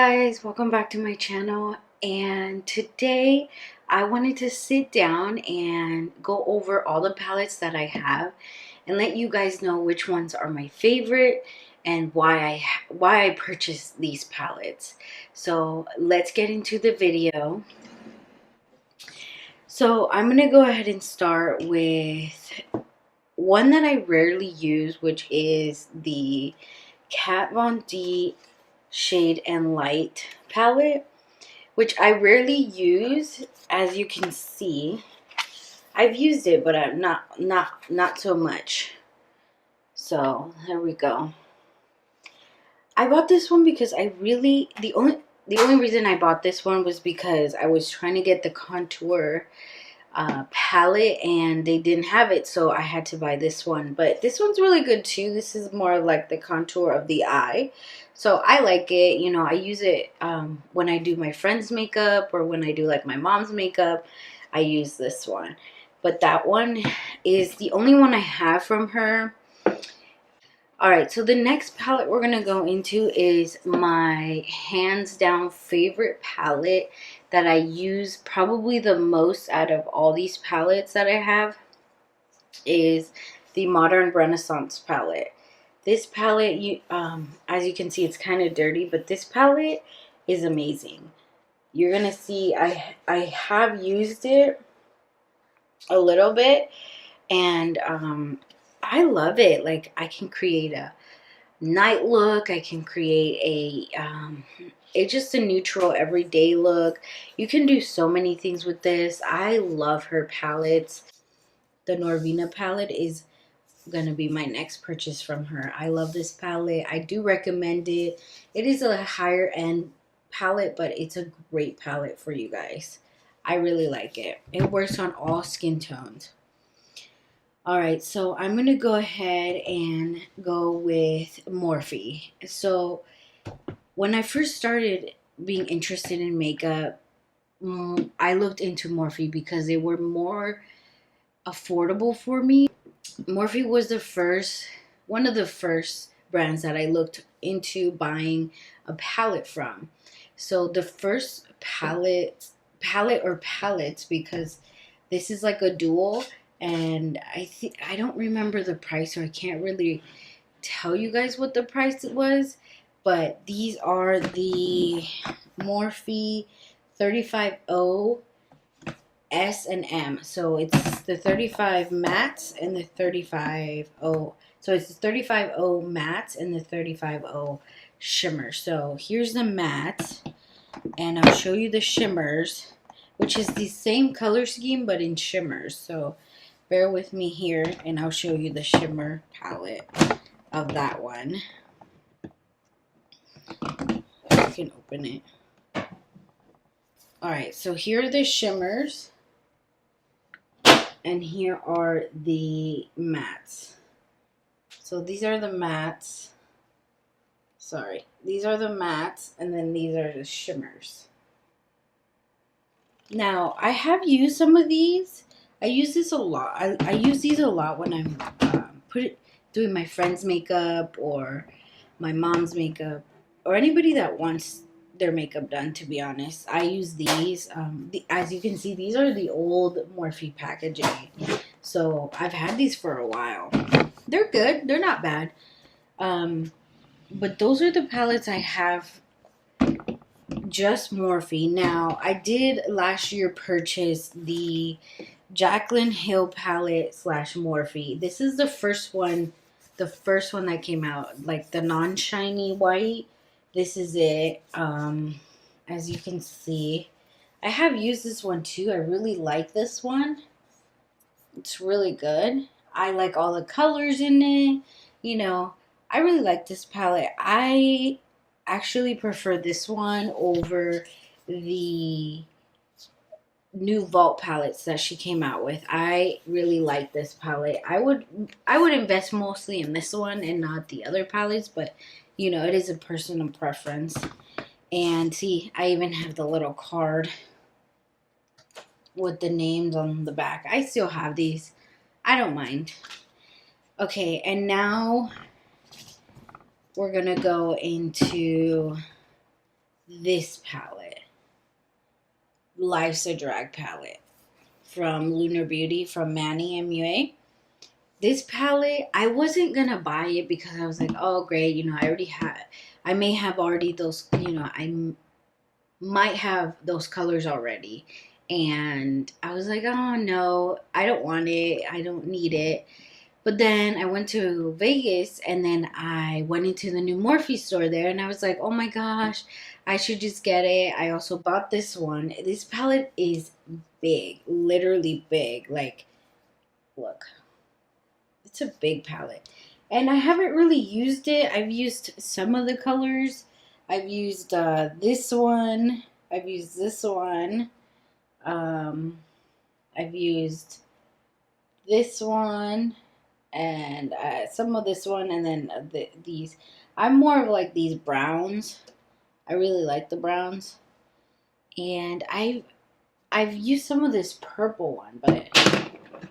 guys, welcome back to my channel. And today I wanted to sit down and go over all the palettes that I have and let you guys know which ones are my favorite and why I purchased these palettes. So let's get into the video. So I'm gonna go ahead and start with one that I rarely use, which is the Kat Von D Shade and Light palette, which I rarely use. As you can see, I've used it, but I'm not so much. So there we go. I bought this one because the only reason I bought this one was because I was trying to get the contour palette and they didn't have it, so I had to buy this one. But this one's really good too. This is more like the contour of the eye, so I like it. You know, I use it when I do my friend's makeup or when I do like my mom's makeup. I use this one, but that one is the only one I have from her. Alright, so the next palette we're going to go into is my hands down favorite palette that I use probably the most out of all these palettes that I have, is the Modern Renaissance palette. This palette, as you can see, it's kind of dirty, but this palette is amazing. You're going to see I have used it a little bit, and I love it. Like, I can create a night look. I can create it's just a neutral everyday look. You can do so many things with this. I love her palettes. The Norvina palette is gonna be my next purchase from her. I love this palette. I do recommend it. It is a higher end palette, but it's a great palette for you guys. I really like it. It works on all skin tones. Alright, so I'm going to go ahead and go with Morphe. So when I first started being interested in makeup, I looked into Morphe because they were more affordable for me. Morphe was one of the first brands that I looked into buying a palette from. So the first palette or palettes, because this is like a dual, and I don't remember the price, or I can't really tell you guys what the price it was, but these are the Morphe 35O S and M. So it's the 35 mattes and the 35O. So it's the 35O mattes and the 35O shimmer. So here's the mattes, and I'll show you the shimmers, which is the same color scheme but in shimmers. So bear with me here and I'll show you the shimmer palette of that one. I can open it. Alright, so here are the shimmers and here are the mattes. So these are the mattes. Sorry, these are the mattes, and then these are the shimmers. Now, I have used some of these. I use this a lot. I use these a lot when I'm doing my friend's makeup or my mom's makeup or anybody that wants their makeup done, to be honest. I use these. As you can see, these are the old Morphe packaging. So I've had these for a while. They're good. They're not bad. But those are the palettes I have, just Morphe. Now, I did last year purchase the Jaclyn Hill palette / Morphe. This is the first one that came out, like the non-shiny white. This is it. As you can see, I have used this one too. I really like this one. It's really good. I like all the colors in it. You know, I really like this palette. I actually prefer this one over the new Vault palettes that she came out with. I really like this palette. I would invest mostly in this one and not the other palettes, but you know, it is a personal preference. And see, I even have the little card with the names on the back. I still have these. I don't mind. Okay, and now we're gonna go into this palette. Life's a Drag palette from Lunar Beauty from MANNY MUA. This palette, I wasn't gonna buy it because I was like, oh great, you know, I may have already those, you know, might have those colors already. And I was like, oh no, I don't want it. I don't need it. But then I went to Vegas and then I went into the new Morphe store there and I was like, oh my gosh, I should just get it. I also bought this one. This palette is big, literally big. Like, look, it's a big palette. And I haven't really used it. I've used some of the colors. I've used this one. I've used this one. I've used this one and some of this one, and then these. I'm more of like these browns. I really like the browns, and I've used some of this purple one, but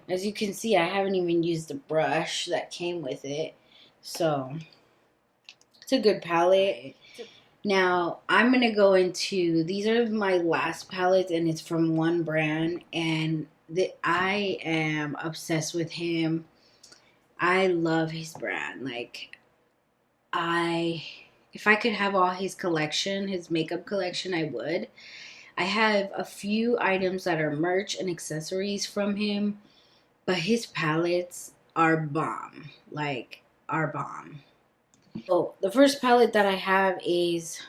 as you can see, I haven't even used the brush that came with it. So it's a good palette. Now I'm gonna go into, these are my last palettes, and it's from one brand, and I am obsessed with him. I love his brand. Like, if I could have all his collection, his makeup collection, I would. I have a few items that are merch and accessories from him, but his palettes are bomb. Like, are bomb. Oh, the first palette that I have is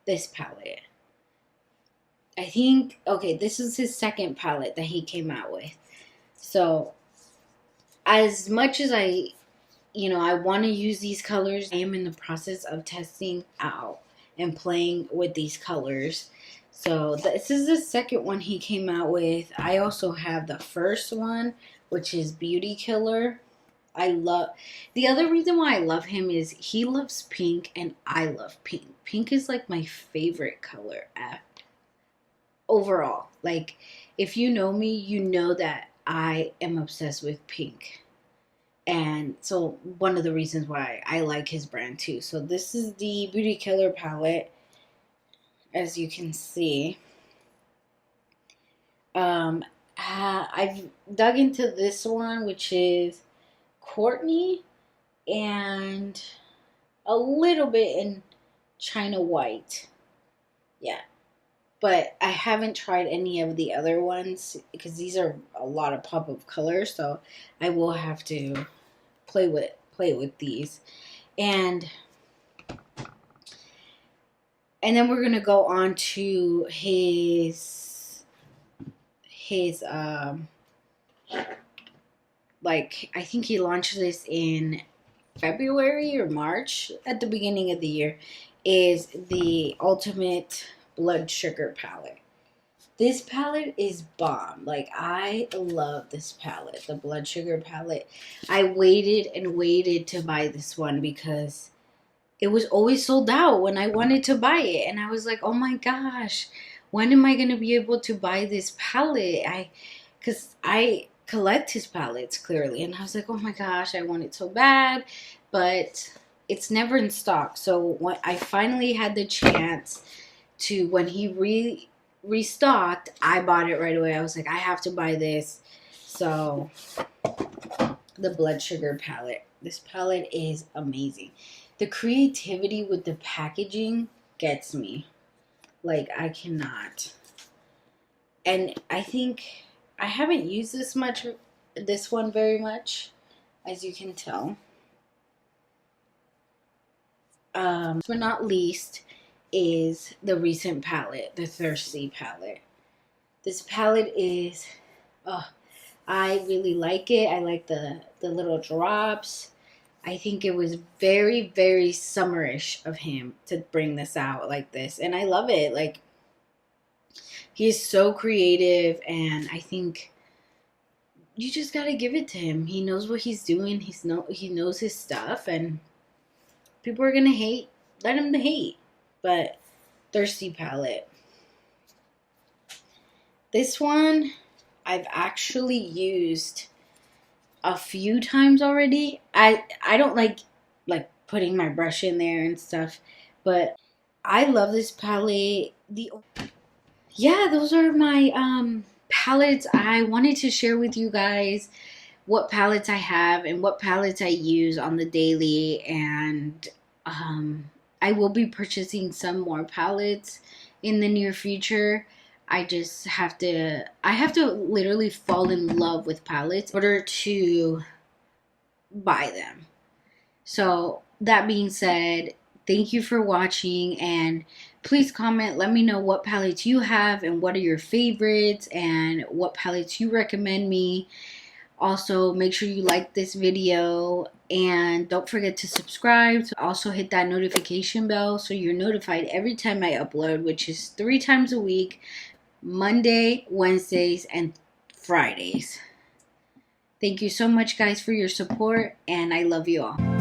this palette. I think, okay, this is his second palette that he came out with. So, as much as I want to use these colors, I am in the process of testing out and playing with these colors. So this is the second one he came out with. I also have the first one, which is Beauty Killer. The other reason why I love him is he loves pink and I love pink. Pink is like my favorite color overall. Like, if you know me, you know that I am obsessed with pink. And so one of the reasons why I like his brand too. So this is the Beauty Killer palette, as you can see. I've dug into this one, which is Courtney and a little bit in China White. Yeah. But I haven't tried any of the other ones because these are a lot of pop-up colors. So I will have to play with these. And then we're gonna go on to his like, I think he launched this in February or March at the beginning of the year, is the Ultimate Blood Sugar palette. This palette is bomb. Like, I love this palette, the Blood Sugar palette. I waited and waited to buy this one because it was always sold out when I wanted to buy it. And I was like, oh my gosh, when am I going to be able to buy this palette? Because I collect his palettes, clearly. And I was like, oh my gosh, I want it so bad. But it's never in stock. So when I finally had the chance to, when he restocked, I bought it right away. I was like, I have to buy this. So the Blood Sugar palette. This palette is amazing. The creativity with the packaging gets me. Like, I cannot. And I think I haven't used this one very much, as you can tell. Last but not least is the recent palette, the Thirsty palette. This palette is, I really like it. I like the little drops. I think it was very, very summerish of him to bring this out like this. And I love it. Like, he is so creative, and I think you just gotta give it to him. He knows what he's doing. He knows his stuff, and people are gonna hate. Let him hate. But Thirsty palette. This one I've actually used a few times already. I don't like putting my brush in there and stuff, but I love this palette. Yeah, those are my palettes. I wanted to share with you guys what palettes I have and what palettes I use on the daily, and I will be purchasing some more palettes in the near future. I just have to literally fall in love with palettes in order to buy them. So that being said, thank you for watching, and please comment, let me know what palettes you have and what are your favorites and what palettes you recommend me. Also, make sure you like this video and don't forget to subscribe. Also hit that notification bell so you're notified every time I upload, which is 3 times a week, Monday, Wednesdays, and Fridays. Thank you so much, guys, for your support, and I love you all.